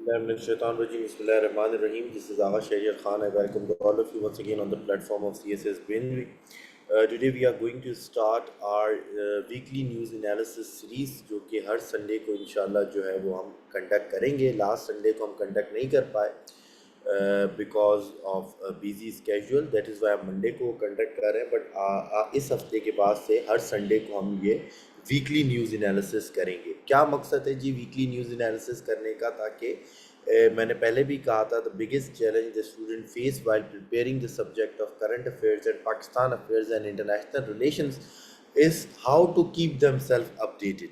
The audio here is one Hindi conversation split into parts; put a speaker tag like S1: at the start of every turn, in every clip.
S1: Bismillahirrahmanirrahim. This is Agha Shahriar Khan. I welcome all of you once again on the platform of CSS Binary. Today we are going to start our weekly news analysis series जो कि हर संडे को इंशाल्लाह जो है वो हम कंडक्ट करेंगे. लास्ट संडे को हम कंडक्ट नहीं कर पाए because of busy schedule. That is why हम मंडे को कंडक्ट कर रहे हैं. बट इस हफ्ते के बाद से हर संडे को हम ये वीकली न्यूज़ एनालिसिस करेंगे. क्या मकसद है जी वीकली न्यूज़ एनालिसिस करने का? ताकि मैंने पहले भी कहा था, the biggest challenge the student face while preparing the subject of current affairs and Pakistan affairs and international relations is how to keep themself updated.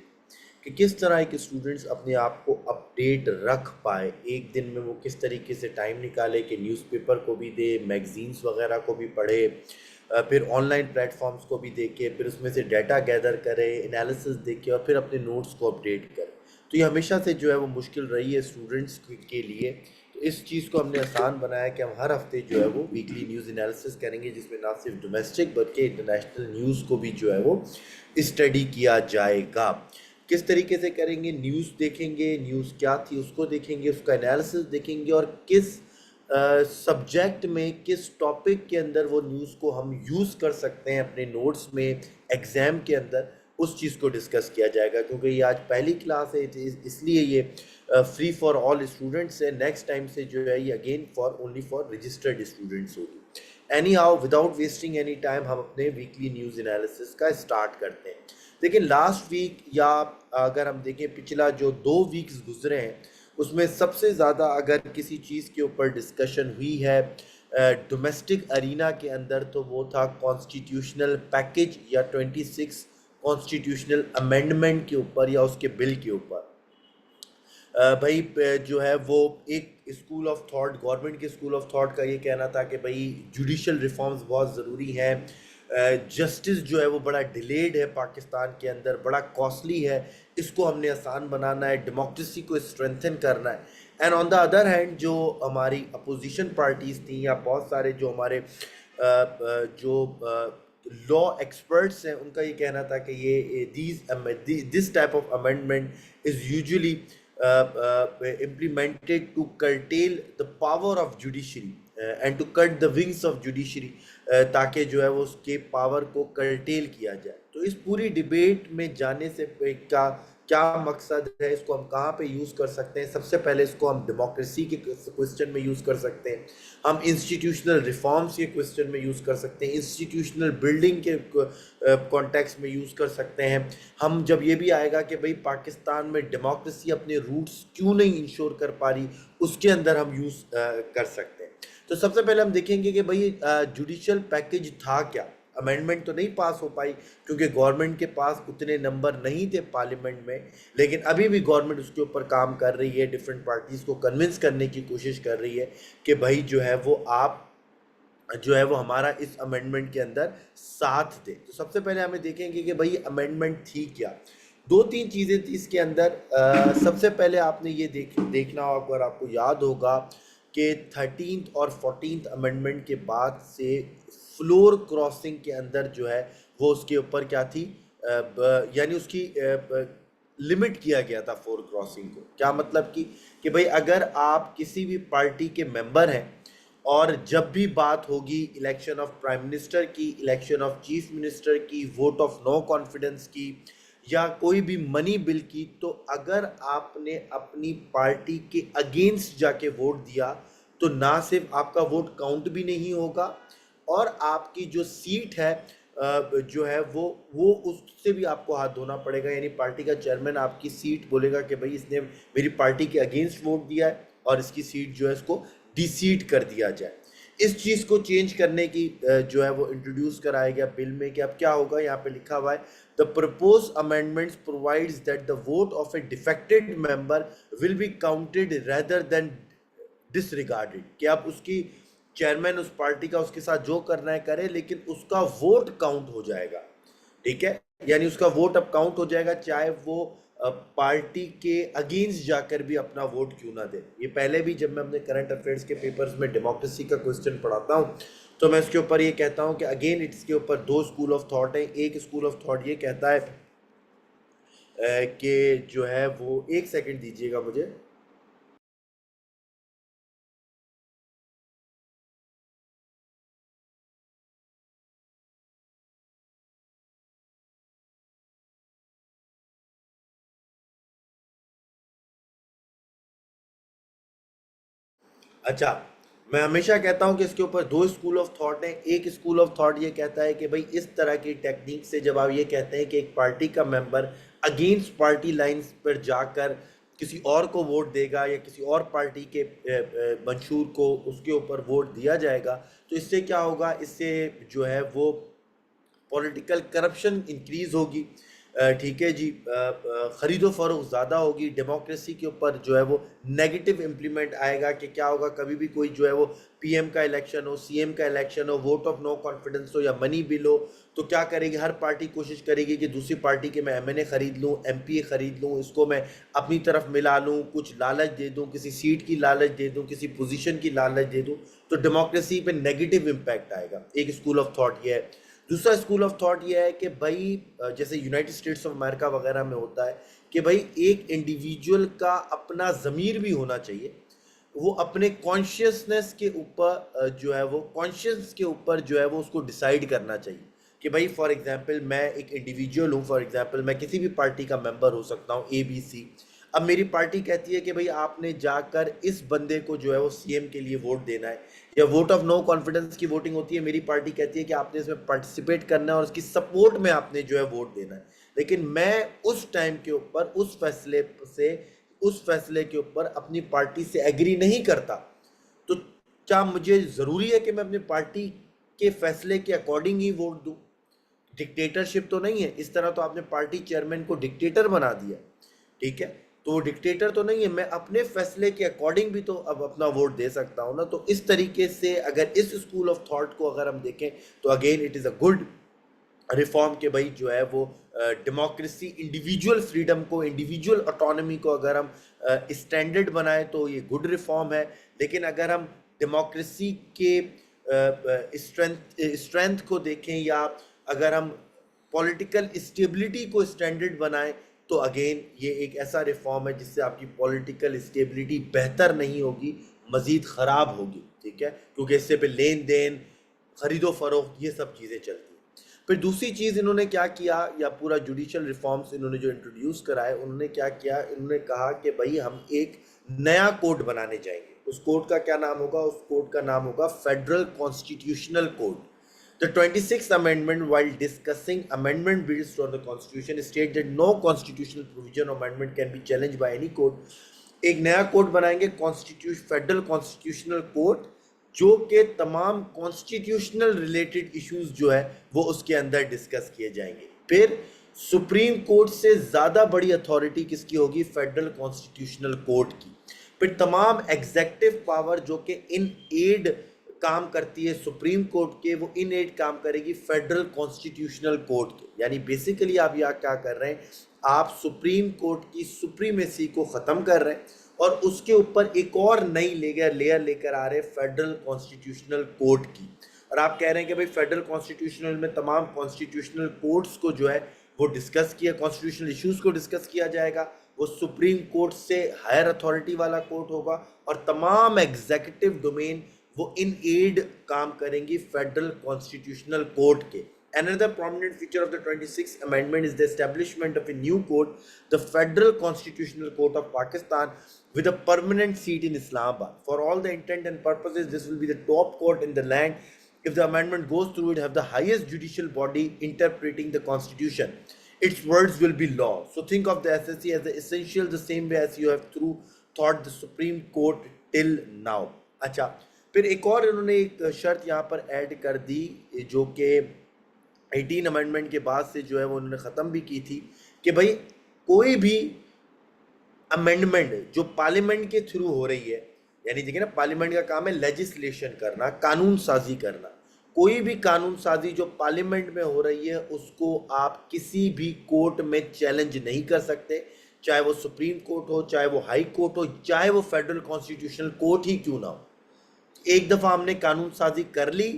S1: कि किस तरह के स्टूडेंट्स अपने आप को अपडेट रख पाए. एक दिन में वो किस तरीके से टाइम निकाले कि न्यूज़पेपर को भी दे, मैगजीन्स वगैरह को भी पढ़े, फिर ऑनलाइन प्लेटफॉर्म्स को भी देखे, फिर उसमें से डाटा गैदर करे, एनालिसिस देखे और फिर अपने नोट्स को अपडेट करे. तो ये हमेशा से जो है वो मुश्किल रही है स्टूडेंट्स के लिए. तो इस चीज़ को हमने आसान बनाया कि हम हर हफ्ते जो है वो वीकली न्यूज़ एनालिसिस करेंगे, जिसमें ना सिर्फ डोमेस्टिक बल्कि इंटरनेशनल न्यूज़ को भी जो है वो स्टडी किया जाएगा. किस तरीके से करेंगे? न्यूज़ देखेंगे, न्यूज़ क्या थी उसको देखेंगे, उसका एनालिसिस देखेंगे और किस सब्जेक्ट में, किस टॉपिक के अंदर वो न्यूज़ को हम यूज़ कर सकते हैं अपने नोट्स में, एग्ज़ाम के अंदर, उस चीज़ को डिस्कस किया जाएगा. क्योंकि ये आज पहली क्लास है, इसलिए ये फ्री फॉर ऑल स्टूडेंट्स है. नेक्स्ट टाइम से जो है ये again for only for registered students होगी. Anyhow, without wasting any time, हम अपने वीकली न्यूज़ एनालिसिस का स्टार्ट करते हैं. लेकिन लास्ट वीक या अगर हम देखें पिछला जो 2 वीक्स गुजरे हैं, उसमें सबसे ज़्यादा अगर किसी चीज़ के ऊपर डिस्कशन हुई है डोमेस्टिक अरीना के अंदर, तो वो था कॉन्स्टिट्यूशनल पैकेज या 26 कॉन्स्टिट्यूशनल अमेंडमेंट के ऊपर या उसके बिल के ऊपर. भाई जो है वो एक स्कूल ऑफ थॉट, गवर्नमेंट के स्कूल ऑफ थॉट का ये कहना था कि भाई जुडिशल रिफॉर्म्स बहुत ज़रूरी हैं. जस्टिस जो है वो बड़ा डिलेड है पाकिस्तान के अंदर, बड़ा कॉस्टली है, इसको हमने आसान बनाना है, डेमोक्रेसी को स्ट्रेंथन करना है. And on the other hand जो हमारी अपोजिशन पार्टीज़ थी या बहुत सारे जो हमारे जो लॉ एक्सपर्ट्स हैं, उनका ये कहना था कि ये this type of amendment is usually implemented to curtail the power of judiciary and to cut the wings of judiciary, ताकि जो है वो उसके पावर को कर्टेल किया जाए. तो इस पूरी डिबेट में जाने से क्या मकसद है, इसको हम कहाँ पे यूज़ कर सकते हैं? सबसे पहले इसको हम डेमोक्रेसी के क्वेश्चन में यूज़ कर सकते हैं, हम इंस्टीट्यूशनल रिफॉर्म्स के क्वेश्चन में यूज़ कर सकते हैं, इंस्टीट्यूशनल बिल्डिंग के कॉन्टेक्स्ट में यूज़ कर सकते हैं. हम जब ये भी आएगा कि भाई पाकिस्तान में डेमोक्रेसी अपने रूट्स क्यों नहीं इंश्योर कर पा रही, उसके अंदर हम यूज़ कर सकते हैं. तो सबसे पहले हम देखेंगे कि भाई जुडिशल पैकेज था क्या. अमेंडमेंट तो नहीं पास हो पाई क्योंकि गवर्नमेंट के पास उतने नंबर नहीं थे पार्लियामेंट में, लेकिन अभी भी गवर्नमेंट उसके ऊपर काम कर रही है, डिफरेंट पार्टीज़ को कन्विंस करने की कोशिश कर रही है कि भाई जो है वो आप जो है वो हमारा इस अमेंडमेंट के अंदर साथ दे. तो सबसे पहले हमें देखेंगे कि भाई अमेंडमेंट थी क्या. 2-3 चीज़ें थी इसके अंदर. सबसे पहले आपने ये देखना होगा, अगर आपको याद होगा कि 13th और 14th अमेंडमेंट के बाद से फ्लोर क्रॉसिंग के अंदर जो है वो उसके ऊपर क्या थी, यानी उसकी लिमिट किया गया था फ्लोर क्रॉसिंग को. क्या मतलब कि भाई अगर आप किसी भी पार्टी के मेंबर हैं और जब भी बात होगी इलेक्शन ऑफ प्राइम मिनिस्टर की, इलेक्शन ऑफ चीफ मिनिस्टर की, वोट ऑफ नो कॉन्फिडेंस की या कोई भी मनी बिल की, तो अगर आपने अपनी पार्टी के अगेंस्ट जाके वोट दिया तो ना सिर्फ आपका वोट काउंट भी नहीं होगा और आपकी जो सीट है जो है वो उससे भी आपको हाथ धोना पड़ेगा. यानी पार्टी का चेयरमैन आपकी सीट बोलेगा कि भाई इसने मेरी पार्टी के अगेंस्ट वोट दिया है और इसकी सीट जो है इसको डिसीट कर दिया जाए. इस चीज़ को चेंज करने की जो है वो इंट्रोड्यूस कराया गया बिल में कि अब क्या होगा. यहाँ पे लिखा हुआ है the propose amendments provides that the vote of A defected member will be counted rather than disregarded. कि अब उसकी चेयरमैन उस पार्टी का उसके साथ जो करना है करे, लेकिन उसका वोट काउंट हो जाएगा. ठीक है, यानी उसका वोट अब काउंट हो जाएगा चाहे वो पार्टी के अगेंस्ट जाकर भी अपना वोट क्यों ना दे. ये पहले भी जब मैं अपने करंट अफेयर्स के पेपर्स में डेमोक्रेसी का क्वेश्चन पढ़ाता हूँ तो मैं इसके ऊपर ये कहता हूँ कि अगेन इसके ऊपर 2 स्कूल ऑफ थॉट है. एक स्कूल ऑफ थॉट ये कहता है कि जो है वो, एक सेकंड दीजिएगा मुझे. अच्छा, मैं हमेशा कहता हूँ कि इसके ऊपर दो स्कूल ऑफ थॉट हैं। एक स्कूल ऑफ थॉट ये कहता है कि भाई इस तरह की टेक्निक से जब आप ये कहते हैं कि एक पार्टी का मेंबर अगेंस्ट पार्टी लाइंस पर जाकर किसी और को वोट देगा या किसी और पार्टी के मंशूर को उसके ऊपर वोट दिया जाएगा, तो इससे क्या होगा, इससे जो है वो पॉलिटिकल करप्शन इंक्रीज होगी। ठीक है जी, खरीदो फरोख्त ज़्यादा होगी, डेमोक्रेसी के ऊपर जो है वो नेगेटिव इम्प्लीमेंट आएगा कि क्या होगा, कभी भी कोई जो है वो पीएम का इलेक्शन हो, सीएम का इलेक्शन हो, वोट ऑफ नो कॉन्फिडेंस हो या मनी बिल हो, तो क्या करेगी हर पार्टी, कोशिश करेगी कि दूसरी पार्टी के मैं एमएनए खरीद लूँ, एमपीए खरीद लूँ, इसको मैं अपनी तरफ मिला लूँ, कुछ लालच दे दूँ, किसी सीट की लालच दे दूँ, किसी पोजीशन की लालच दे दूँ, तो डेमोक्रेसी पे नेगेटिव इम्पैक्ट आएगा। एक स्कूल ऑफ थॉट ये है। दूसरा स्कूल ऑफ थॉट ये है कि भाई जैसे यूनाइटेड स्टेट्स ऑफ अमेरिका वगैरह में होता है कि भाई एक इंडिविजुअल का अपना ज़मीर भी होना चाहिए, वो अपने कॉन्शियसनेस के ऊपर जो है वो कॉन्शियस के ऊपर जो है वो उसको डिसाइड करना चाहिए कि भाई फॉर एग्जांपल मैं एक इंडिविजुअल हूँ, फॉर एग्जांपल मैं किसी भी पार्टी का मेंबर हो सकता हूँ, ए बी सी। अब मेरी पार्टी कहती है कि भाई आपने जाकर इस बंदे को जो है वो सीएम के लिए वोट देना है, या वोट ऑफ नो कॉन्फिडेंस की वोटिंग होती है, मेरी पार्टी कहती है कि आपने इसमें पार्टिसिपेट करना है और उसकी सपोर्ट में आपने जो है वोट देना है, लेकिन मैं उस टाइम के ऊपर उस फैसले के ऊपर अपनी पार्टी से एग्री नहीं करता, तो क्या मुझे ज़रूरी है कि मैं अपनी पार्टी के फैसले के अकॉर्डिंग ही वोट दूं? डिक्टेटरशिप तो नहीं है, इस तरह तो आपने पार्टी चेयरमैन को डिक्टेटर बना दिया। ठीक है, तो वो डिक्टेटर तो नहीं है, मैं अपने फैसले के अकॉर्डिंग भी तो अब अपना वोट दे सकता हूँ ना। तो इस तरीके से अगर इस स्कूल ऑफ थॉट को अगर हम देखें तो again it is a good reform के भाई जो है वो डेमोक्रेसी, इंडिविजुअल फ्रीडम को, इंडिविजुअल ऑटोनॉमी को अगर हम स्टैंडर्ड बनाए तो ये गुड रिफॉर्म है। लेकिन अगर हम डेमोक्रेसी के स्ट्रेंथ को देखें या अगर हम पॉलिटिकल स्टेबिलिटी को स्टैंडर्ड बनाएं तो अगेन ये एक ऐसा रिफॉर्म है जिससे आपकी पॉलिटिकल स्टेबिलिटी बेहतर नहीं होगी, मज़ीद ख़राब होगी। ठीक है, क्योंकि इससे पे लेन देन, खरीदो फरोख्त, ये सब चीज़ें चलती हैं। फिर दूसरी चीज़ इन्होंने क्या किया, या पूरा जुडिशल रिफॉर्म्स इन्होंने जो इंट्रोड्यूस करा है, उन्होंने क्या किया, इन्होंने कहा कि भाई हम एक नया कोड बनाने जाएंगे। उस कोड का क्या नाम होगा? उस कोड का नाम होगा federal constitutional code. The 26th Amendment, while discussing amendment bills for the Constitution, states that no constitutional provision or amendment can be challenged by any court. एक नया कोड बनाएंगे, फेडरल कॉन्स्टिट्यूशनल कोड, जो कि तमाम कॉन्स्टिट्यूशनल रिलेटेड इश्यूज जो है वो उसके अंदर डिस्कस किए जाएंगे। फिर सुप्रीम कोर्ट से ज़्यादा बड़ी अथॉरिटी किसकी होगी? फेडरल कॉन्स्टिट्यूशनल कोर्ट की। फिर तमाम एग्जेक्टिव पावर जो कि इन एड काम करती है सुप्रीम कोर्ट के, वो इन एड काम करेगी फेडरल कॉन्स्टिट्यूशनल कोर्ट के। यानी बेसिकली आप यहाँ क्या कर रहे हैं, आप सुप्रीम कोर्ट की सुप्रीमेसी को ख़त्म कर रहे हैं और उसके ऊपर एक और नई लेयर लेकर आ रहे हैं फेडरल कॉन्स्टिट्यूशनल कोर्ट की। और आप कह रहे हैं कि भाई फेडरल कॉन्स्टिट्यूशनल में तमाम कॉन्स्टिट्यूशनल कोर्ट्स को जो है वो डिस्कस किया, कॉन्स्टिट्यूशनल इश्यूज को डिस्कस किया जाएगा। वो सुप्रीम कोर्ट से हायर अथॉरिटी वाला कोर्ट होगा और तमाम एग्जीक्यूटिव डोमेन वो इन एड काम करेंगी फेडरल कॉन्स्टिट्यूशनल कोर्ट के। Another prominent feature of the 26th Amendment is the establishment of a new court, the Federal Constitutional Court of Pakistan, with a permanent seat in Islamabad. For all the intent and purposes, this will be the top court in the land. If the amendment goes through, it have the highest judicial body interpreting the Constitution. Its words will be law. So think of the SSC as the essential, the same way as you have thought the Supreme Court till now. अच्छा, फिर एक और इन्होंने एक शर्त यहाँ पर ऐड कर दी जो कि 18 अमेंडमेंट के बाद से जो है वो उन्होंने ख़त्म भी की थी कि भाई कोई भी अमेंडमेंट जो पार्लियामेंट के थ्रू हो रही है, यानी देखिए ना, पार्लियामेंट का काम है लेजिस्लेशन करना, कानून साजी करना। कोई भी कानून साजी जो पार्लियामेंट में हो रही है उसको आप किसी भी कोर्ट में चैलेंज नहीं कर सकते, चाहे वो सुप्रीम कोर्ट हो, चाहे वो हाई कोर्ट हो, चाहे वो फेडरल कॉन्स्टिट्यूशनल कोर्ट ही क्यों ना हो। एक दफ़ा हमने कानून साजी कर ली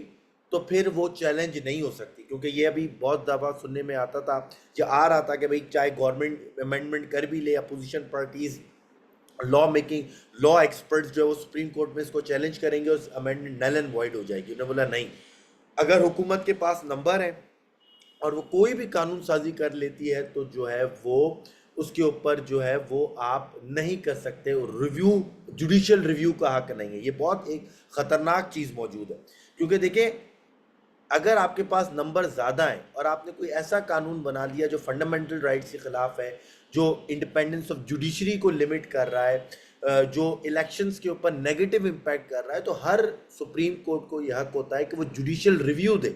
S1: तो फिर वो चैलेंज नहीं हो सकती, क्योंकि ये अभी बहुत दफ़ा सुनने में आता था या आ रहा था कि भाई चाहे गवर्नमेंट अमेंडमेंट कर भी ले, opposition parties, law making, law experts जो है वो सुप्रीम कोर्ट में इसको चैलेंज करेंगे और अमेंडमेंट नल एंड वॉइड हो जाएगी। उन्होंने बोला नहीं, अगर हुकूमत के पास नंबर है और वो कोई भी कानून साजी कर लेती है तो जो है वो उसके ऊपर जो है वो आप नहीं कर सकते, रिव्यू, जुडिशियल रिव्यू का हक नहीं है। ये बहुत एक खतरनाक चीज मौजूद है, क्योंकि देखिए अगर आपके पास नंबर ज़्यादा हैं और आपने कोई ऐसा कानून बना लिया जो फंडामेंटल राइट्स के खिलाफ है, जो इंडिपेंडेंस ऑफ जुडिशरी को लिमिट कर रहा है, जो इलेक्शंस के ऊपर नेगेटिव इम्पैक्ट कर रहा है, तो हर सुप्रीम कोर्ट को यह हक होता है कि वो judicial review they.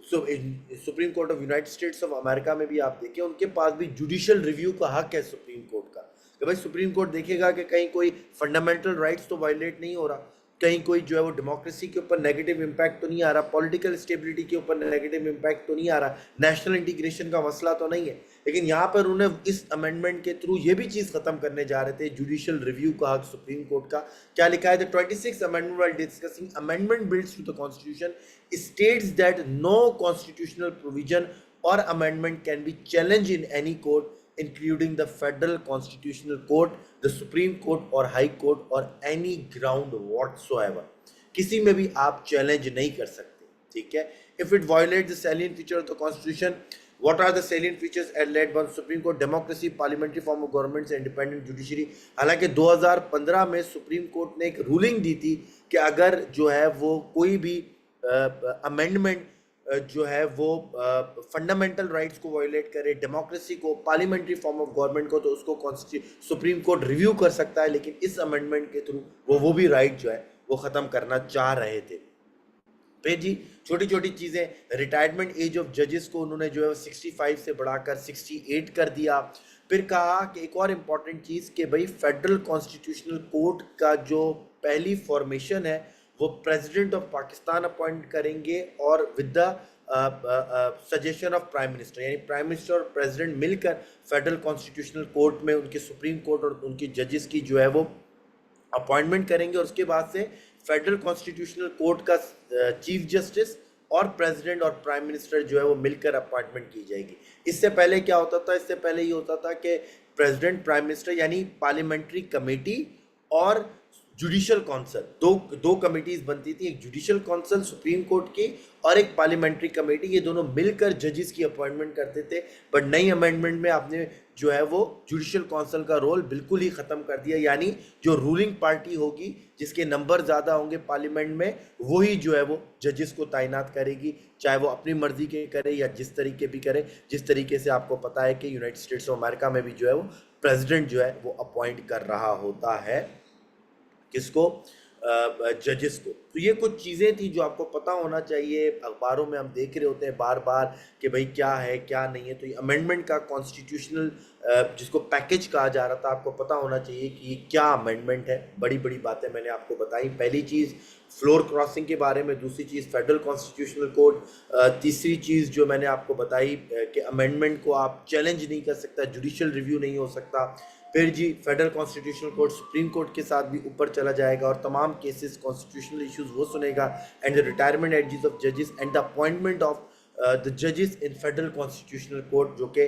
S1: Supreme court of United states of America में भी आप देखिए, उनके पास भी जुडिशियल रिव्यू का हक है सुप्रीम कोर्ट का, कि भाई सुप्रीम कोर्ट देखेगा कि कहीं कोई फंडामेंटल राइट्स तो वायलेट नहीं हो रहा, कहीं कोई जो है वो डेमोक्रेसी के ऊपर नेगेटिव इम्पैक्ट तो नहीं आ रहा, पॉलिटिकल स्टेबिलिटी के ऊपर नेगेटिव इम्पैक्ट तो नहीं आ रहा, नेशनल इंटीग्रेशन का मसला तो नहीं है। लेकिन यहाँ पर उन्हें इस अमेंडमेंट के थ्रू ये भी चीज़ खत्म करने जा रहे थे, जुडिशियल रिव्यू का हक सुप्रीम कोर्ट का। क्या लिखा है? The 26th amendment while discussing amendment bills to the constitution states that no constitutional provision or amendment can be challenged in any court including the federal constitutional court, the supreme court or high court or any ground whatsoever। किसी में भी आप चैलेंज नहीं कर सकते, ठीक है। if it violates the salient feature of the constitution, what are the salient features laid by supreme court? democracy, parliamentary form of government, independent judiciary। हालांकि 2015 में सुप्रीम कोर्ट ने एक रूलिंग दी थी कि अगर जो है वो कोई भी अमेंडमेंट जो है वो फंडामेंटल राइट्स को वायलेट करे, डेमोक्रेसी को, पार्लियामेंट्री फॉर्म ऑफ गवर्नमेंट को, तो उसको सुप्रीम कोर्ट रिव्यू कर सकता है। लेकिन इस अमेंडमेंट के थ्रू वो भी राइट जो है वो ख़त्म करना चाह रहे थे। फिर जी छोटी छोटी चीज़ें, रिटायरमेंट एज ऑफ जजेस को उन्होंने जो है 65 से बढ़ाकर 68 कर दिया। फिर कहा कि एक और इम्पॉर्टेंट चीज़ कि भाई फेडरल कॉन्स्टिट्यूशनल कोर्ट का जो पहली फॉर्मेशन है वो प्रेसिडेंट ऑफ पाकिस्तान अपॉइंट करेंगे और with the suggestion of prime minister, यानी प्राइम मिनिस्टर और प्रेसिडेंट मिलकर फेडरल कॉन्स्टिट्यूशनल कोर्ट में उनके सुप्रीम कोर्ट और उनकी जजेस की जो है वो अपॉइंटमेंट करेंगे। और उसके बाद से फेडरल कॉन्स्टिट्यूशनल कोर्ट का चीफ जस्टिस और प्रेसिडेंट और प्राइम मिनिस्टर जो है वो मिलकर अपॉइंटमेंट की जाएगी। इससे पहले क्या होता था? इससे पहले ये होता था कि प्रेसिडेंट, प्राइम मिनिस्टर, यानी पार्लियामेंट्री कमेटी और जुडिशियल काउंसिल, दो कमेटीज बनती थी, एक जुडिशियल काउंसिल सुप्रीम कोर्ट की और एक पार्लियामेंट्री कमेटी, ये दोनों मिलकर जजेस की अपॉइंटमेंट करते थे। बट नई अमेंडमेंट में आपने जो है वो जुडिशियल काउंसिल का रोल बिल्कुल ही ख़त्म कर दिया, यानी जो रूलिंग पार्टी होगी, जिसके नंबर ज़्यादा होंगे पार्लियामेंट में, वही जो है वो जजेस को तैनात करेगी, चाहे वो अपनी मर्जी के करे या जिस तरीके भी करे। जिस तरीके से आपको पता है कि यूनाइटेड स्टेट्स ऑफ अमेरिका में भी जो है वो प्रेसिडेंट जो है वो अपॉइंट कर रहा होता है, किसको? जजेस को। तो ये कुछ चीज़ें थी जो आपको पता होना चाहिए। अखबारों में हम देख रहे होते हैं बार बार कि भाई क्या है क्या नहीं है। तो ये अमेंडमेंट का कॉन्स्टिट्यूशनल जिसको पैकेज कहा जा रहा था, आपको पता होना चाहिए कि ये क्या अमेंडमेंट है। बड़ी बड़ी बातें मैंने आपको बताई। पहली चीज़ फ्लोर क्रॉसिंग के बारे में, दूसरी चीज़ फेडरल कॉन्स्टिट्यूशनल कोड, तीसरी चीज़ जो मैंने आपको बताई कि अमेंडमेंट को आप चैलेंज नहीं कर सकता, जुडिशियल रिव्यू नहीं हो सकता। फिर जी federal constitutional court supreme court के साथ भी ऊपर चला जाएगा और तमाम केसेस, कॉन्स्टिट्यूशनल इश्यूज वो सुनेगा। And the retirement edges of जजेस and the appointment of the जजेस इन फेडरल कॉन्स्टिट्यूशनल कोर्ट, जो कि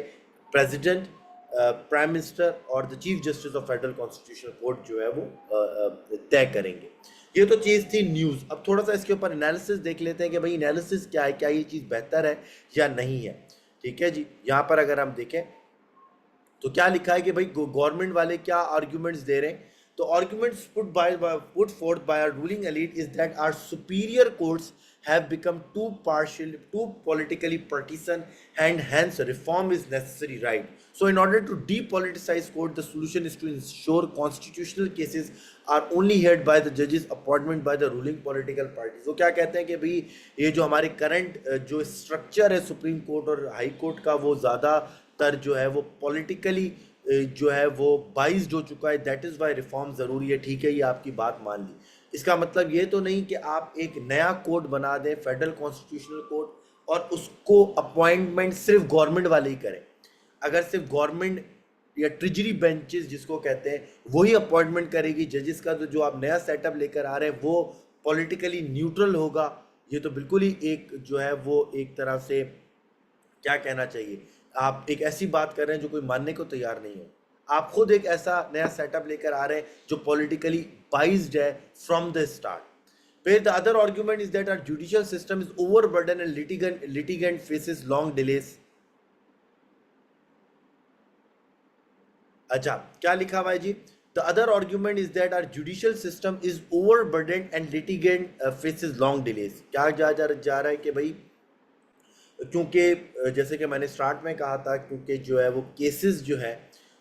S1: प्रेसिडेंट, प्राइम मिनिस्टर और the chief justice of federal constitutional court जो है वो तय करेंगे। ये तो चीज़ थी न्यूज़। अब थोड़ा सा इसके ऊपर एनालिसिस देख लेते हैं कि भाई एनालिसिस क्या है, क्या ये चीज़ बेहतर है या नहीं है। ठीक है जी, यहाँ पर अगर हम देखें तो क्या लिखा है कि भाई गवर्नमेंट वाले क्या आर्ग्यूमेंट्स दे रहे हैं। तो arguments put forth by our ruling elite is that our superior courts have become too partial, too politically partisan, and hence reform is necessary, right? So in order to depoliticize court, the solution is to ensure constitutional cases are only heard by the judges appointment by the ruling political parties। वो क्या कहते हैं कि भाई ये जो हमारे करंट जो स्ट्रक्चर है सुप्रीम कोर्ट और हाई कोर्ट का, वो ज़्यादातर जो है वो पॉलिटिकली जो है वो बाइज्ड हो चुका है। दैट इज़ वाई रिफॉर्म ज़रूरी है। ठीक है, ये आपकी बात मान ली। इसका मतलब ये तो नहीं कि आप एक नया कोर्ट बना दें, फेडरल कॉन्स्टिट्यूशनल कोर्ट, और उसको अपॉइंटमेंट सिर्फ गवर्नमेंट वाले ही करें। अगर सिर्फ गवर्नमेंट या ट्रेजरी बेंचेस जिसको कहते हैं वही अपॉइंटमेंट करेगी जजेस का, तो जो आप नया सेटअप लेकर आ रहे हैं वो पॉलिटिकली न्यूट्रल होगा। ये तो बिल्कुल ही एक जो है वो एक तरह से क्या कहना चाहिए, आप एक ऐसी बात कर रहे हैं जो कोई मानने को तैयार नहीं हो। आप खुद एक ऐसा नया सेटअप लेकर आ रहे हैं जो पॉलिटिकली बाइज्ड है फ्रॉम द स्टार्ट। फिर the other argument is that our judicial system is overburden and litigant faces long delays. अच्छा, क्या लिखा हुआ है जी? The other argument is that our judicial system is overburdened and litigant faces long delays. क्या जा रहा है कि भाई क्योंकि जैसे कि मैंने स्टार्ट में कहा था, क्योंकि जो है वो केसेस जो है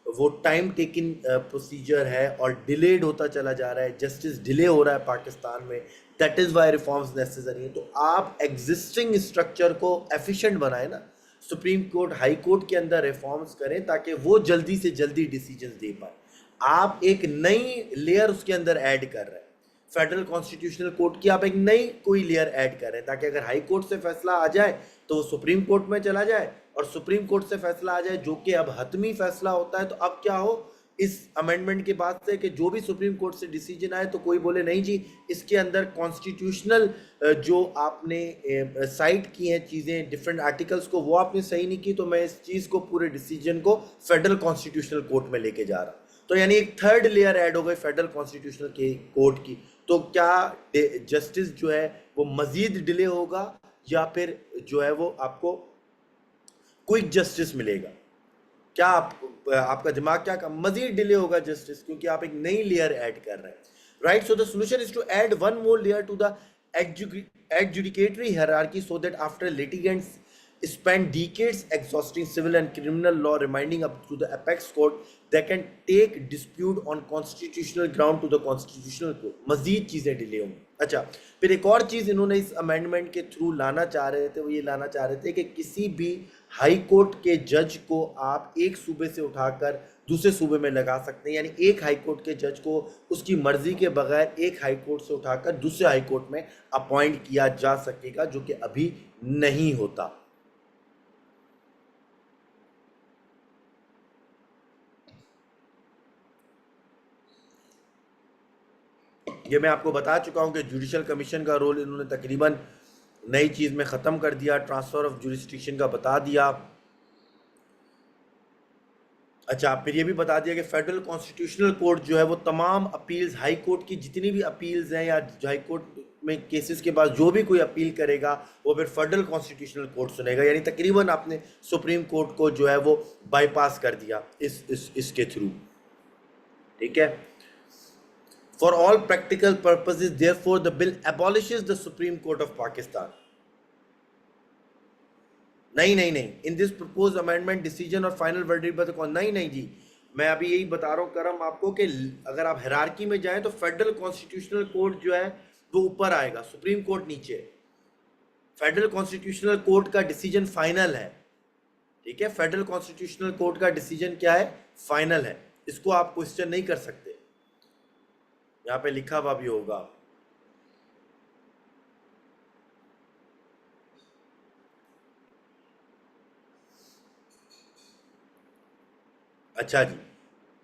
S1: वो टाइम टेकिंग प्रोसीजर है और डिलेड होता चला जा रहा है, जस्टिस डिले हो रहा है पाकिस्तान में। That is why reforms necessary हैं। तो आप एग्जिस्टिंग स्ट्रक्चर को एफिशिएंट बनाए ना, सुप्रीम कोर्ट हाई कोर्ट के अंदर रिफॉर्म्स करें ताकि वो जल्दी से जल्दी डिसीजन दे पाए। आप एक नई लेयर उसके अंदर ऐड कर रहे हैं, फेडरल कॉन्स्टिट्यूशनल कोर्ट की आप एक नई कोई लेयर ऐड कर रहे हैं, ताकि अगर हाई कोर्ट से फैसला आ जाए तो वो सुप्रीम कोर्ट में चला जाए, और सुप्रीम कोर्ट से फैसला आ जाए जो कि अब हतमी फैसला होता है, तो अब क्या हो इस अमेंडमेंट के बाद से कि जो भी सुप्रीम कोर्ट से डिसीजन आए तो कोई बोले नहीं जी इसके अंदर कॉन्स्टिट्यूशनल जो आपने साइट की हैं चीज़ें डिफरेंट आर्टिकल्स को वो आपने सही नहीं की, तो मैं इस चीज़ को पूरे डिसीजन को फेडरल कॉन्स्टिट्यूशनल कोर्ट में लेके जा रहा हूँ। तो यानी एक थर्ड लेयर ऐड हो गई फेडरल कॉन्स्टिट्यूशनल के कोर्ट की। तो क्या जस्टिस जो है वो मजीद डिले होगा या फिर जो है वो आपको क्विक जस्टिस मिलेगा? क्या आपका दिमाग क्या मजीद डिले होगा जस्टिस, क्योंकि आप एक नई लेयर ऐड कर रहे हैं, right? So the solution is to add one more layer to the adjudicatory hierarchy so that after litigants spend decades exhausting civil and criminal law reminding up to the apex court, they can take dispute on constitutional ground to the constitutional court. मजीद चीज़ें डिले होंगी। अच्छा, फिर एक और चीज़ इन्होंने इस अमेंडमेंट के थ्रू लाना चाह रहे थे, वो ये लाना चाह रहे थे कि किसी भी हाई कोर्ट के जज को आप एक सूबे से उठाकर दूसरे सूबे में लगा सकते हैं, यानी एक हाई कोर्ट के जज को उसकी मर्जी के बगैर एक हाई कोर्ट से उठाकर दूसरे हाई कोर्ट में अपॉइंट किया जा सकेगा, जो कि अभी नहीं होता। ये मैं आपको बता चुका हूं कि जुडिशल कमीशन का रोल इन्होंने तकरीबन नई चीज़ में ख़त्म कर दिया, ट्रांसफ़र ऑफ जुरिस्डिक्शन का बता दिया। अच्छा, फिर ये भी बता दिया कि फेडरल कॉन्स्टिट्यूशनल कोर्ट जो है वो तमाम अपील्स हाई कोर्ट की जितनी भी अपील्स हैं या हाई कोर्ट में केसेस के बाद जो भी कोई अपील करेगा वो फिर फेडरल कॉन्स्टिट्यूशनल कोर्ट सुनेगा, यानी तकरीबन आपने सुप्रीम कोर्ट को जो है वो बाईपास कर दिया इसके थ्रू। ठीक है, for all practical purposes therefore the bill abolishes the supreme court of Pakistan. नहीं, in this propose amendment decision और फाइनल वर्डिक्ट बाय द कौन, नहीं जी, मैं अभी यही बता रहा हूँ करम आपको कि अगर आप हायरार्की में जाएं तो फेडरल कॉन्स्टिट्यूशनल कोर्ट जो है वो ऊपर आएगा, सुप्रीम कोर्ट नीचे। फेडरल कॉन्स्टिट्यूशनल कोर्ट का डिसीजन फाइनल है, ठीक है, फेडरल कॉन्स्टिट्यूशनल कोर्ट का डिसीजन क्या है, फाइनल है, इसको आप क्वेश्चन नहीं कर सकते, यहाँ पे लिखा हुआ भी होगा। अच्छा जी,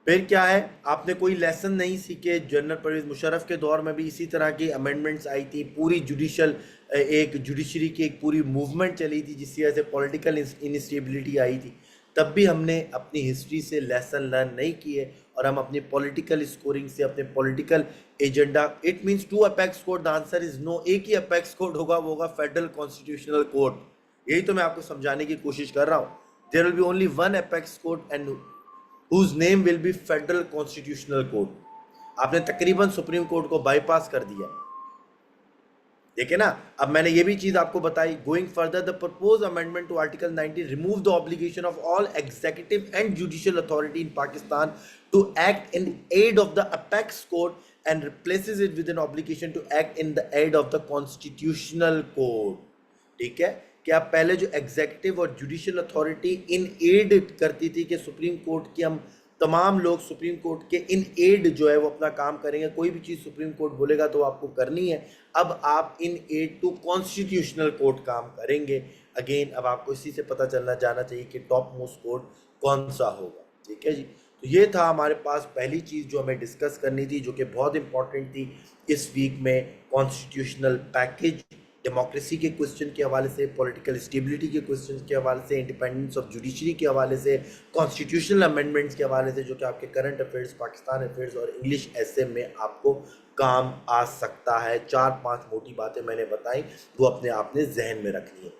S1: फिर क्या है, आपने कोई लेसन नहीं सीखे? जनरल परवेज मुशर्रफ के दौर में भी इसी तरह की अमेंडमेंट्स आई थी, पूरी जुडिशल एक जुडिशरी की एक पूरी मूवमेंट चली थी जिसकी वजह से पॉलिटिकल इनस्टेबिलिटी आई थी। तब भी हमने अपनी हिस्ट्री से लेसन लर्न नहीं किए और हम अपनी पॉलिटिकल स्कोरिंग से अपने political agenda, it means to apex court, the answer is no. एक ही अपेक्स कोर्ट होगा, वो होगा फेडरल कॉन्स्टिट्यूशनल कोर्ट। यही तो मैं आपको समझाने की कोशिश कर रहा हूँ। There will be only one apex court and whose name will be Federal Constitutional Court। आपने तकरीबन सुप्रीम कोर्ट को बाईपास कर दिया। देखे ना, अब मैंने ये भी चीज आपको बताई। Going further, the propose amendment to article 19 remove the obligation of all executive and judicial authority in Pakistan to act in aid of the apex court and replaces it with an obligation to act in the aid of the constitutional court. ठीक है, कि आप पहले जो एग्जीक्यूटिव और जुडिशियल अथॉरिटी इन एड करती थी कि सुप्रीम कोर्ट की हम तमाम लोग सुप्रीम कोर्ट के इन एड जो है वो अपना काम करेंगे, कोई भी चीज़ सुप्रीम कोर्ट बोलेगा तो आपको करनी है। अब आप in aid to constitutional court काम करेंगे। अगेन अब आपको इसी से पता चलना जाना चाहिए कि टॉप मोस्ट कोर्ट कौन सा होगा। ठीक है जी, तो ये था हमारे पास पहली चीज़ जो हमें डिस्कस करनी थी, जो कि बहुत इंपॉर्टेंट थी इस वीक में। कॉन्स्टिट्यूशनल पैकेज, डेमोक्रेसी के क्वेश्चन के हवाले से, पॉलिटिकल स्टेबिलिटी के क्वेश्चन के हवाले से, इंडिपेंडेंस ऑफ जुडिशरी के हवाले से, कॉन्स्टिट्यूशनल अमेंडमेंट्स के हवाले से, जो कि आपके करंट अफेयर्स, पाकिस्तान अफेयर्स और इंग्लिश एसे में आपको काम आ सकता है। 4-5 मोटी बातें मैंने बताई, वो अपने आपने जहन में रखनी है।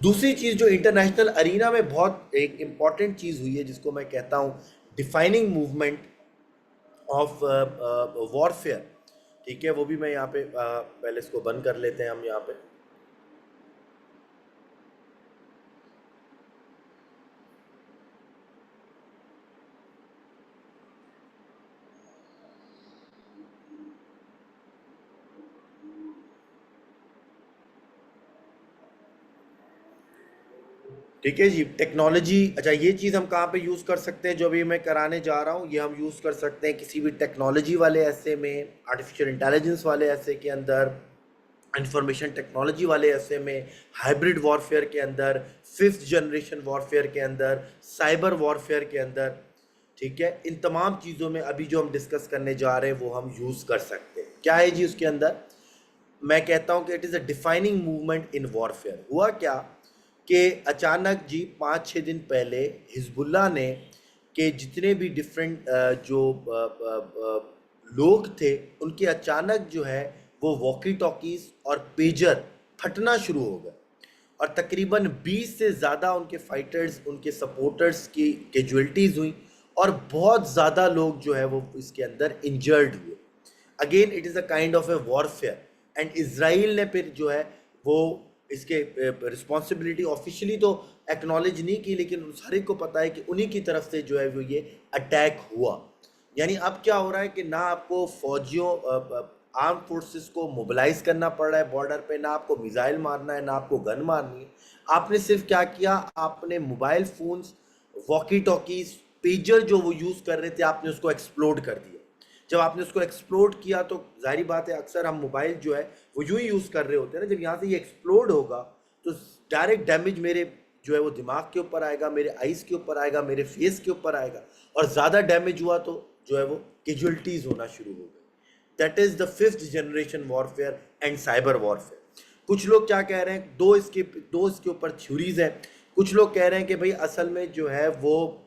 S1: दूसरी चीज़ जो इंटरनेशनल अरीना में बहुत एक इम्पॉर्टेंट चीज़ हुई है, जिसको मैं कहता हूँ डिफाइनिंग मूवमेंट ऑफ वॉरफेयर। ठीक है, वो भी मैं यहाँ पे पहले इसको बंद कर लेते हैं हम यहाँ पे। ठीक है जी, टेक्नोलॉजी। अच्छा, ये चीज़ हम कहाँ पे यूज़ कर सकते हैं जो अभी मैं कराने जा रहा हूँ, ये हम यूज़ कर सकते हैं किसी भी टेक्नोलॉजी वाले ऐसे में, आर्टिफिशियल इंटेलिजेंस वाले ऐसे के अंदर, इंफॉर्मेशन टेक्नोलॉजी वाले ऐसे में, हाइब्रिड वॉरफेयर के अंदर, फिफ्थ जनरेशन वॉरफेयर के अंदर, साइबर वॉरफेयर के अंदर। ठीक है, इन तमाम चीज़ों में अभी जो हम डिस्कस करने जा रहे हैं वो हम यूज़ कर सकते हैं। क्या है जी उसके अंदर? मैं कहता हूं कि it is a defining movement in warfare. हुआ क्या कि अचानक जी 5-6 दिन पहले हिजबुल्लाह ने के जितने भी डिफरेंट जो लोग थे उनके अचानक जो है वो वॉकी टॉकीज और पेजर फटना शुरू हो गए, और तकरीबन 20 से ज़्यादा उनके फाइटर्स, उनके सपोर्टर्स की कैजुअलिटीज़ हुई, और बहुत ज़्यादा लोग जो है वो इसके अंदर इंजर्ड हुए। Again it is a kind of A warfare, and Israel ने फिर जो है वो इसके रिस्पॉन्सिबिलिटी ऑफिशियली तो एक्नॉलेज नहीं की, लेकिन उस हर एक को पता है कि उन्हीं की तरफ से जो है वो ये अटैक हुआ। यानी अब क्या हो रहा है कि ना आपको फौजियों, आर्म फोर्सेस को मोबिलाइज करना पड़ रहा है बॉर्डर पे, ना आपको मिसाइल मारना है, ना आपको गन मारनी है। आपने सिर्फ क्या किया, आपने mobile phones, walkie talkies, pager जो वो यूज़ कर रहे थे, आपने उसको एक्सप्लोड कर दिया। जब आपने उसको एक्सप्लोड किया तो जाहिर बात है, अक्सर हम मोबाइल जो है वो यूं ही यूज़ कर रहे होते हैं ना, जब यहाँ से ये एक्सप्लोड होगा तो डायरेक्ट डैमेज मेरे जो है वो दिमाग के ऊपर आएगा, मेरे आइज़ के ऊपर आएगा, मेरे फेस के ऊपर आएगा, और ज़्यादा डैमेज हुआ तो जो है वो कैजुअलिटीज़ होना शुरू हो गई। That is the fifth generation warfare and cyber warfare. कुछ लोग क्या कह रहे हैं, दो इसके ऊपर थ्योरीज है। कुछ लोग कह रहे हैं कि भाई असल में जो है वो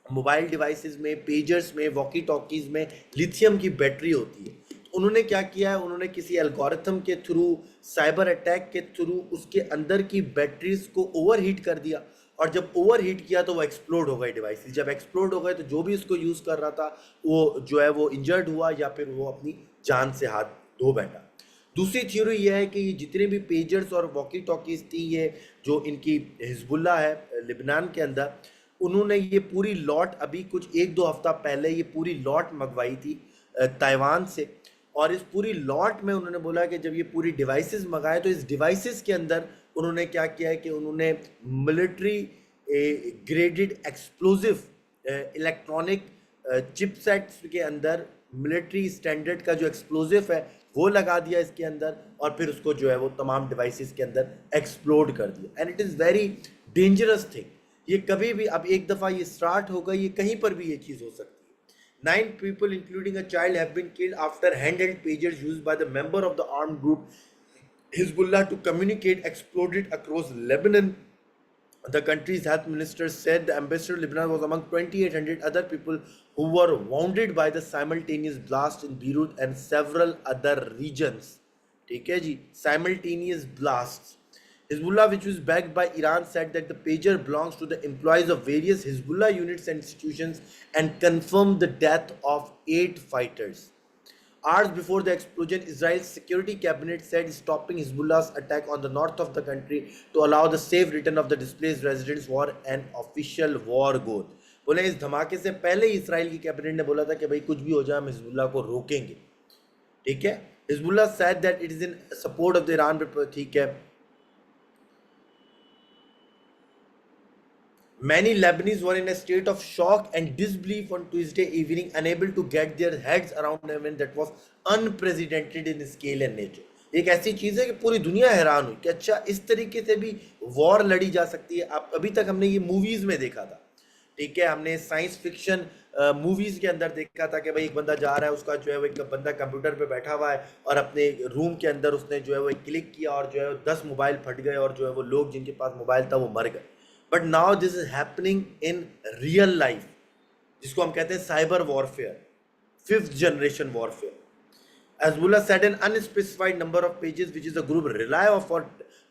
S1: मोबाइल डिवाइसेस में, पेजर्स में, वॉकी टॉकीज में लिथियम की बैटरी होती है। तो उन्होंने क्या किया है, उन्होंने किसी एल्गोरिथम के थ्रू, साइबर अटैक के थ्रू उसके अंदर की बैटरीज को ओवरहीट कर दिया, और जब ओवरहीट किया तो वो एक्सप्लोड हो गए डिवाइसेस। जब एक्सप्लोड हो गए तो जो भी उसको यूज़ कर रहा था वो जो है वो इंजर्ड हुआ, या फिर वो अपनी जान से हाथ धो बैठा। दूसरी थ्योरी ये है कि ये जितने भी पेजर्स और वॉकी टॉकीज थी, ये जो इनकी हिजबुल्लाह है लिबनान के अंदर, उन्होंने ये पूरी लॉट अभी कुछ 1-2 हफ्ता पहले ये पूरी लॉट मंगवाई थी ताइवान से। और इस पूरी लॉट में उन्होंने बोला कि जब ये पूरी डिवाइसेस मंगाए तो इस डिवाइसेस के अंदर उन्होंने क्या किया है कि उन्होंने military graded explosive electronic chipsets के अंदर मिलिट्री स्टैंडर्ड का जो एक्सप्लोजिव है वो लगा दिया इसके अंदर, और फिर उसको जो है वो तमाम डिवाइसेस के अंदर एक्सप्लोड कर दिया। And it is very dangerous thing. ये कभी भी, अब एक दफ़ा ये स्टार्ट हो गई, ये कहीं पर भी ये चीज़ हो सकती है। 9 people including a child have been killed after handheld pagers used by the member of the armed group Hezbollah to communicate exploded across Lebanon. The country's health minister said the ambassador Lebanon was among 2,800 other people who were wounded by the simultaneous blast in Beirut and several other regions. ठीक है जी, simultaneous blasts. Hezbollah, which was backed by Iran, said that the pager belongs to the employees of various Hezbollah units and institutions, and confirmed the death of 8 fighters. Hours before the explosion, Israel's security cabinet said stopping Hezbollah's attack on the north of the country to allow the safe return of the displaced residents was an official war goal. बोले इस धमाके से पहले ही इसराइल की कैबिनेट ने बोला था कि भाई कुछ भी हो जाए हम हिजबुल्लाह को रोकेंगे। ठीक है, Hezbollah said that it is in support of the Iran, ठीक है। Many Lebanese were in a state of shock and disbelief on Tuesday evening, unable to get their heads around an event that was unprecedented in scale and nature. एक ऐसी चीज़ है कि पूरी दुनिया हैरान हुई कि अच्छा इस तरीके से भी वॉर लड़ी जा सकती है। अब अभी तक हमने ये मूवीज़ में देखा था, ठीक है, हमने साइंस फिक्शन मूवीज़ के अंदर देखा था कि भाई एक बंदा जा रहा है, उसका जो है वो एक बंदा कंप्यूटर पे बैठा हुआ है और अपने रूम के अंदर उसने जो है वो क्लिक किया और जो है 10 मोबाइल फट गए और जो है वो लोग जिनके पास मोबाइल था वो मर गए। But now this is happening in real life, जिसको हम कहते हैं cyber warfare, fifth generation warfare. Hezbollah said an unspecified number of pages, which is a group rely on for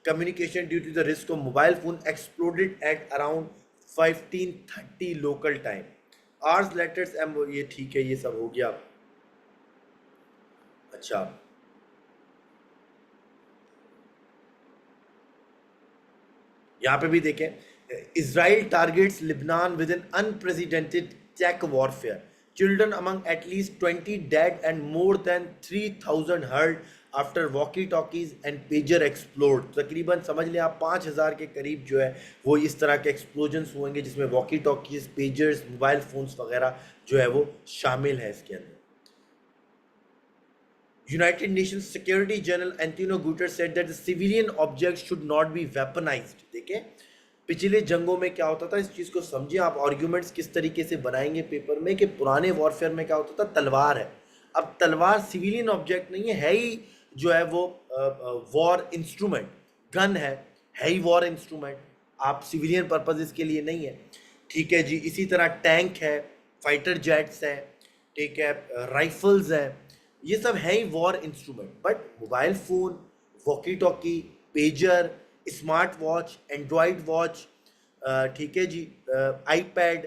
S1: communication due to the risk of mobile phone, exploded at around 15:30 local time. आर्स लेटर्स एम, ये ठीक है, ये सब हो गया। अच्छा, यहाँ पे भी देखें, Israel targets Lebanon with an unprecedented tech warfare, children among at least 20 dead and more than 3000 hurt after walkie talkies and pager explode. तकरीबन समझ लें आप 5000 के करीब जो है वो इस तरह के एक्सप्लोजन्स हुएंगे, जिसमें walkie talkies, pagers, mobile phones वगैरह जो है वो शामिल है इसके अंदर। United Nations Security General Antonio Guterres said that the civilian objects should not be weaponized। देखें पिछले जंगों में क्या होता था, इस चीज़ को समझिए आप, आर्ग्यूमेंट्स किस तरीके से बनाएंगे पेपर में कि पुराने वॉरफेयर में क्या होता था, तलवार है, अब तलवार सिविलियन ऑब्जेक्ट नहीं है ही जो है वो वॉर इंस्ट्रूमेंट, गन है ही वॉर इंस्ट्रूमेंट, आप सिविलियन पर्पजेस के लिए नहीं है। ठीक है जी, इसी तरह टैंक है, फाइटर जेट्स है, ठीक है, राइफल्स है, ये सब है ही war instrument. But mobile phone, walkie talkie, pager, smart watch, Android watch, ठीक है जी, आईपैड,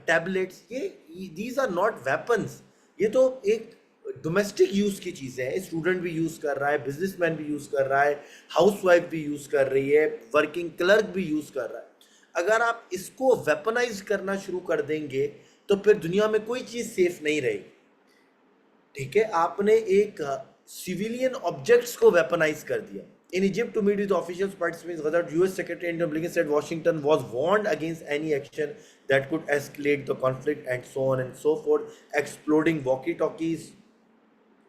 S1: टैबलेट्स, ये दीज आर नॉट वेपन्स। ये तो एक डोमेस्टिक यूज़ की चीज़ें हैं, स्टूडेंट भी यूज़ कर रहा है, बिजनेसमैन भी यूज़ कर रहा है, हाउसवाइफ भी यूज़ कर रही है, वर्किंग क्लर्क भी यूज़ कर रहा है। अगर आप इसको वेपनाइज करना शुरू कर देंगे तो फिर दुनिया में कोई चीज़ सेफ नहीं रहेगी। ठीक है, आपने एक सिविलियन ऑब्जेक्ट्स को वेपनाइज कर दिया। In Egypt, to meet with officials, participants gathered. U.S. Secretary Antony Blinken said Washington was warned against any action that could escalate the conflict, and so on and so forth. Exploding walkie-talkies,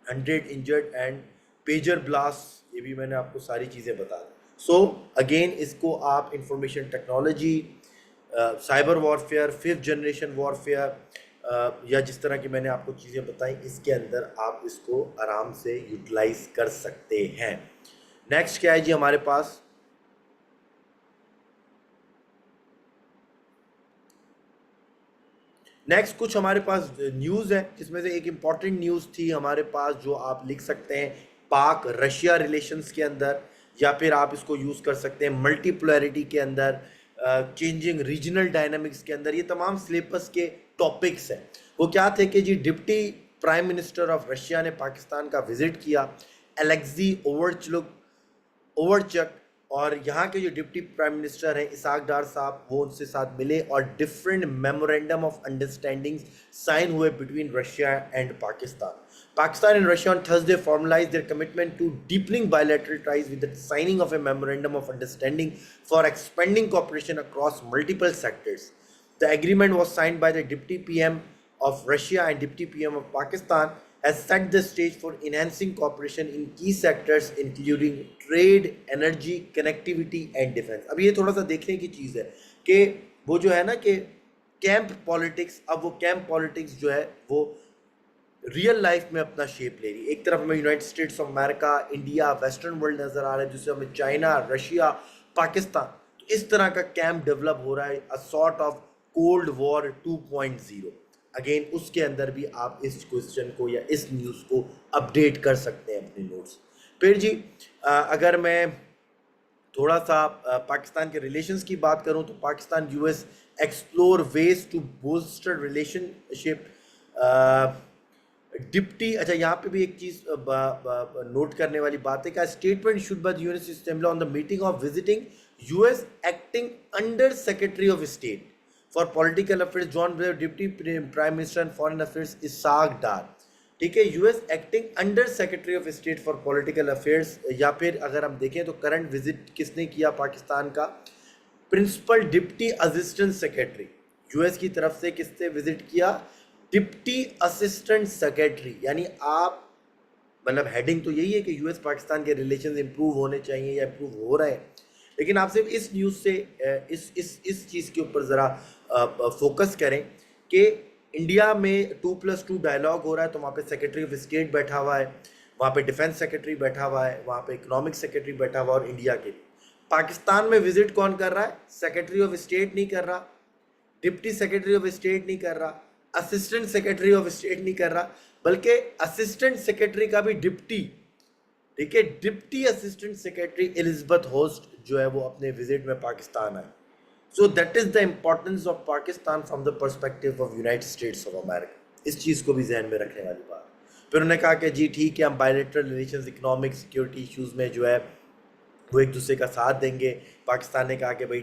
S1: 100 injured and pager blasts, ये भी मैंने आपको सारी चीज़ें बता दी। So again, इसको आप information technology, cyber warfare, fifth generation warfare, या जिस तरह की मैंने आपको चीज़ें बताई, इसके अंदर आप इसको आराम से यूटिलाइज कर सकते हैं। नेक्स्ट क्या है जी हमारे पास, नेक्स्ट कुछ हमारे पास न्यूज़ है, जिसमें से एक इम्पॉर्टेंट न्यूज़ थी हमारे पास जो आप लिख सकते हैं पाक रशिया रिलेशंस के अंदर, या फिर आप इसको यूज़ कर सकते हैं मल्टीपोलैरिटी के अंदर, चेंजिंग रीजनल डायनामिक्स के अंदर। ये तमाम सिलेबस के टॉपिक्स हैं। वो क्या थे कि जी deputy prime minister of Russia ने पाकिस्तान का विजिट किया, एलेक्सी ओवरचक, और यहाँ के जो डिप्टी प्राइम मिनिस्टर हैं इसाक डार साहब, वो उनसे साथ मिले और different memorandum of understanding sign हुए between Russia and Pakistan. Pakistan and Russia on Thursday formalized their commitment to deepening bilateral ties with the signing of a memorandum of understanding for expanding cooperation across multiple sectors. The agreement was signed by the Deputy PM of Russia and Deputy PM of Pakistan, has set the stage for enhancing cooperation in key sectors including trade, energy, connectivity and defense। अब ये थोड़ा सा देखने की चीज़ है कि वो जो है ना कि कैंप पॉलिटिक्स, अब वो कैंप पॉलिटिक्स जो है वो रियल लाइफ में अपना शेप ले रही है। एक तरफ हमें United states of America, India, western world नज़र आ रहा है, जिससे हमें चाइना, रशिया, पाकिस्तान, तो इस तरह का कैंप डेवलप हो रहा है, a sort of cold war 2.0। Again उसके अंदर भी आप इस क्वेश्चन को या इस न्यूज़ को अपडेट कर सकते हैं अपने नोट्स। फिर जी अगर मैं थोड़ा सा पाकिस्तान के रिलेशंस की बात करूं तो Pakistan US explore ways to booster relationship. Deputy, अच्छा यहाँ पे भी एक चीज़ नोट करने वाली बात है, क्या statement issued by the US assembly on the meeting of visiting US acting under secretary of state for political affairs John Breyer, deputy prime minister and foreign affairs Ishaq Dar. ठीक है, US acting under secretary of state for political affairs, या फिर अगर हम देखें तो करंट विजिट किसने किया पाकिस्तान का, principal deputy assistant secretary, US की तरफ से किसने विजिट किया, डिप्टी असिस्टेंट सेक्रेटरी। यानी आप मतलब हेडिंग तो यही है कि यूएस पाकिस्तान के रिलेशन इंप्रूव होने चाहिए या इंप्रूव हो रहे हैं, लेकिन आप सिर्फ इस न्यूज़ से इस चीज़ के ऊपर ज़रा फोकस करें कि इंडिया में 2+2 डायलॉग हो रहा है, तो वहाँ पे सेक्रेटरी ऑफ स्टेट बैठा हुआ है, वहाँ पे डिफेंस सेक्रेटरी बैठा हुआ है, वहाँ पे इकोनॉमिक सेक्रेटरी बैठा हुआ, और इंडिया के पाकिस्तान में विजिट कौन कर रहा है, सेक्रेटरी ऑफ स्टेट नहीं कर रहा, डिप्टी सेक्रेटरी ऑफ स्टेट नहीं कर रहा, असिस्टेंट सेक्रेटरी ऑफ स्टेट नहीं कर रहा, बल्कि असिस्टेंट सेक्रेटरी का भी डिप्टी, ठीक है, deputy assistant secretary Elizabeth host जो है वो अपने विजिट में पाकिस्तान आए। So that is the importance of Pakistan from the perspective of United states of America. इस चीज़ को भी जहन में रखने वाली बात। फिर उन्होंने कहा कि जी ठीक है, हम bilateral relations, economic, security issues में जो है वो एक दूसरे का साथ देंगे। पाकिस्तान ने कहा कि भाई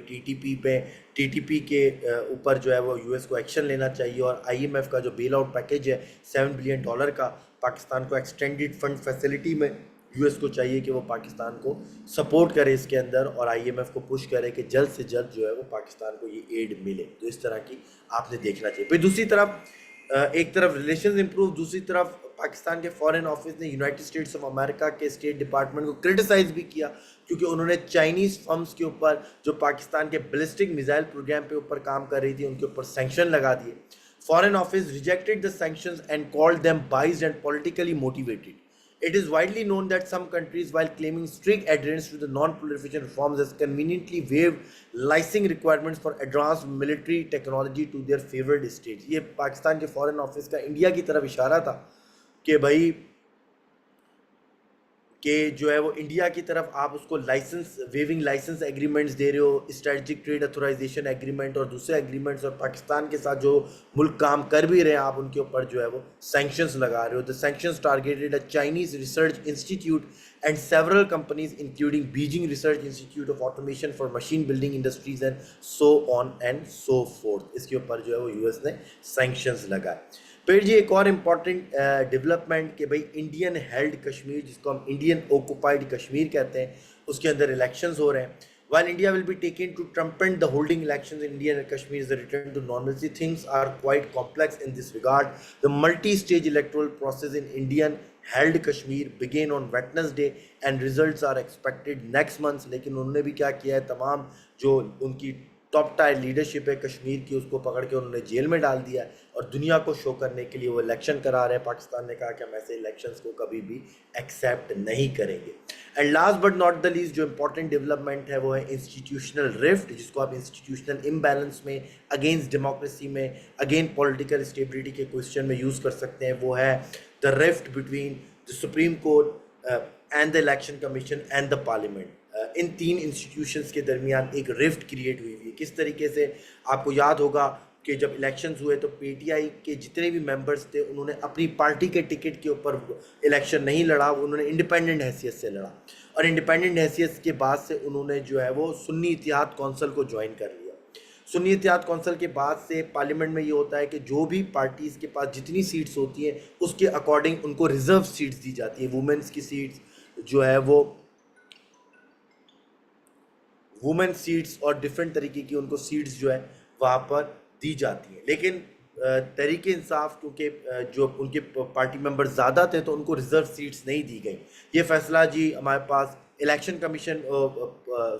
S1: टीटीपी के ऊपर जो है वो यूएस को एक्शन लेना चाहिए, और आईएमएफ का जो बेल आउट पैकेज है $7 बिलियन का, पाकिस्तान को एक्सटेंडेड फंड फैसिलिटी में यूएस को चाहिए कि वो पाकिस्तान को सपोर्ट करे इसके अंदर, और आईएमएफ को पुश करे कि जल्द से जल्द जो है वो पाकिस्तान को ये एड मिले। तो इस तरह की आपने देखना चाहिए। फिर दूसरी तरफ एक तरफ रिलेशंस इंप्रूव, दूसरी तरफ पाकिस्तान के फॉरेन ऑफिस ने यूनाइटेड स्टेट्स ऑफ अमेरिका के स्टेट डिपार्टमेंट को क्रिटिसाइज भी किया, क्योंकि उन्होंने चाइनीज़ फर्म्स के ऊपर जो पाकिस्तान के बैलिस्टिक मिसाइल प्रोग्राम पे ऊपर काम कर रही थी उनके ऊपर सैंक्शन लगा दिए। Foreign office rejected the sanctions and called them biased and politically motivated. It is widely known that some countries, while claiming strict adherence to the non-proliferation reforms, has conveniently waived licensing requirements for advanced military technology to their favored states। ये पाकिस्तान के फॉरेन ऑफिस का इंडिया की तरफ इशारा था कि भाई कि जो है वो इंडिया की तरफ आप उसको लाइसेंस, वेविंग लाइसेंस एग्रीमेंट्स दे रहे हो, स्ट्रेटजिक ट्रेड अथोराइजेशन एग्रीमेंट और दूसरे एग्रीमेंट्स, और पाकिस्तान के साथ जो मुल्क काम कर भी रहे हैं आप उनके ऊपर जो है वो सैंक्शंस लगा रहे हो। The sanctions targeted a Chinese research institute and several companies including Beijing research institute of automation for machine building industries and so on and so fourth. इसके ऊपर जो है वो यूएस ने सैंक्शंस लगाए। फिर जी एक और इम्पॉर्टेंट डेवलपमेंट कि भाई इंडियन हेल्ड कश्मीर, जिसको हम इंडियन ऑक्युपाइड कश्मीर कहते हैं, उसके अंदर इलेक्शंस हो रहे हैं। While India will be taken to trumpet the holding elections in India and Kashmir is a return to normalcy, things are quite complex in this regard. The multi-stage electoral process in Indian held Kashmir began on Wednesday and results are expected next month। लेकिन उन्होंने भी क्या किया है, तमाम जो उनकी टॉप टायर लीडरशिप है कश्मीर की उसको पकड़ के उन्होंने जेल में डाल दिया है, और दुनिया को शो करने के लिए वो इलेक्शन करा रहे हैं। पाकिस्तान ने कहा कि हम ऐसे इलेक्शंस को कभी भी एक्सेप्ट नहीं करेंगे। And last but not the least जो इंपॉर्टेंट डेवलपमेंट है वो है इंस्टीट्यूशनल रिफ्ट, जिसको आप इंस्टीट्यूशनल इम्बैलेंस में, अगेंस्ट डेमोक्रेसी में, अगेन पॉलिटिकल स्टेबिलिटी के क्वेश्चन में यूज़ कर सकते हैं। वो है the rift between the supreme court and the election commission and the parliament. इन तीन इंस्टीट्यूशंस के दरमियान एक रिफ्ट क्रिएट हुई है। किस तरीके से, आपको याद होगा कि जब इलेक्शंस हुए तो पीटीआई के जितने भी मेंबर्स थे उन्होंने अपनी पार्टी के टिकट के ऊपर इलेक्शन नहीं लड़ा, उन्होंने इंडिपेंडेंट हैसियत से लड़ा, और इंडिपेंडेंट हैसियत के बाद से उन्होंने जो है वो सुन्नी इत्तेहाद कौंसिल को ज्वाइन कर लिया। सुन्नी इत्तेहाद कौंसिल के बाद से पार्लियामेंट में ये होता है कि जो भी पार्टीज़ के पास जितनी सीट्स होती हैं उसके अकॉर्डिंग उनको रिजर्व सीट्स दी जाती है। वुमेंस की सीट्स जो है वो वुमेन सीट्स और डिफरेंट तरीके की उनको सीट्स जो है वहाँ पर दी जाती हैं। लेकिन तहरीक इंसाफ क्योंकि जो उनके पार्टी मेंबर ज़्यादा थे तो उनको रिजर्व सीट्स नहीं दी गई। ये फैसला जी हमारे पास इलेक्शन कमीशन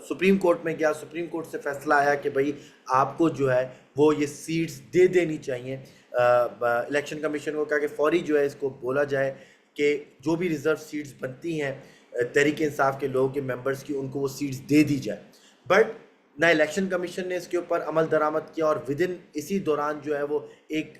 S1: सुप्रीम कोर्ट में गया, सुप्रीम कोर्ट से फैसला आया कि भाई आपको जो है वो ये सीट्स दे देनी चाहिए। इलेक्शन कमीशन को कहा कि फौरी जो है इसको बोला जाए कि जो भी रिजर्व सीट्स बनती हैं तहरीक इंसाफ के लोगों के मेंबर्स की, उनको वो सीट्स दे दी जाए। बट ना इलेक्शन कमीशन ने इसके ऊपर अमल दरामद किया, और विद इन इसी दौरान जो है वो एक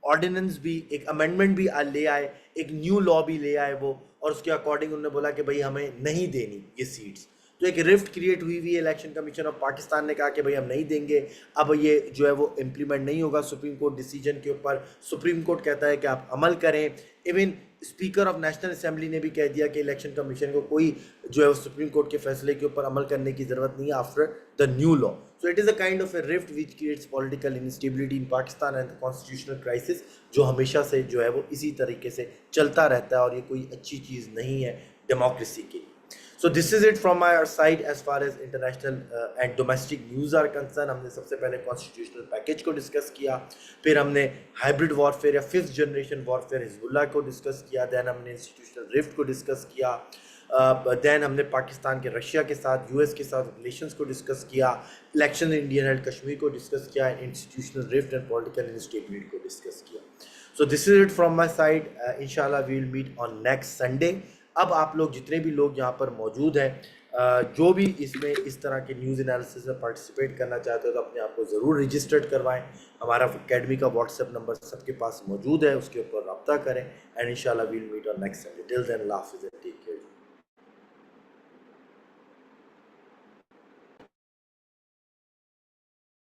S1: ऑर्डिनेंस भी, एक अमेंडमेंट भी ले आए, एक न्यू लॉ भी ले आए वो, और उसके अकॉर्डिंग उन्होंने बोला कि भाई हमें नहीं देनी ये सीट्स। तो एक रिफ्ट क्रिएट हुई है इलेक्शन कमीशन और पाकिस्तान ने कहा कि भाई हम नहीं देंगे। अब ये जो है वो इम्प्लीमेंट नहीं होगा सुप्रीम कोर्ट डिसीजन के ऊपर। सुप्रीम कोर्ट कहता है कि आप अमल करें। Even speaker of national assembly ने भी कह दिया कि इलेक्शन कमीशन को कोई जो है सुप्रीम कोर्ट के फैसले के ऊपर अमल करने की ज़रूरत नहीं है after the new law. So it is a kind of A rift which creates political instability in Pakistan and constitutional crisis, जो हमेशा से जो है वो इसी तरीके से चलता रहता है, और ये कोई अच्छी चीज़ नहीं है डेमोक्रेसी के लिए। So this is it from my side as far as international and domestic news are concerned। हमने सबसे पहले कॉन्स्टिट्यूशनल पैकेज को डिस्कस किया, फिर हमने हाइब्रिड वॉरफेयर या फिफ्थ जनरेशन वॉरफेयर हिजबुल्लाह को डिस्कस किया, दैन हमने इंस्टीट्यूशनल रिफ्ट को डिस्कस किया, दैन हमने पाकिस्तान के रशिया के साथ, यूएस के साथ रिलेशंस को डिस्कस किया, इलेक्शन इंडियन हेल्ड कश्मीर को डिस्कस किया, institutional rift and political instability को डिस्कस किया। So this is it from my side. इंशाल्लाह we will meet on next Sunday. अब आप लोग जितने भी लोग यहाँ पर मौजूद हैं जो भी इसमें इस तरह के न्यूज़ एनालिसिस में पार्टिसिपेट करना चाहते हो तो अपने आप को ज़रूर रजिस्टर्ड करवाएं। हमारा अकेडमी का व्हाट्सएप नंबर सबके पास मौजूद है, उसके ऊपर रब्ता करें, एंड इंशाल्लाह we'll meet on next Sunday. Till then अल्लाह हाफ़िज़।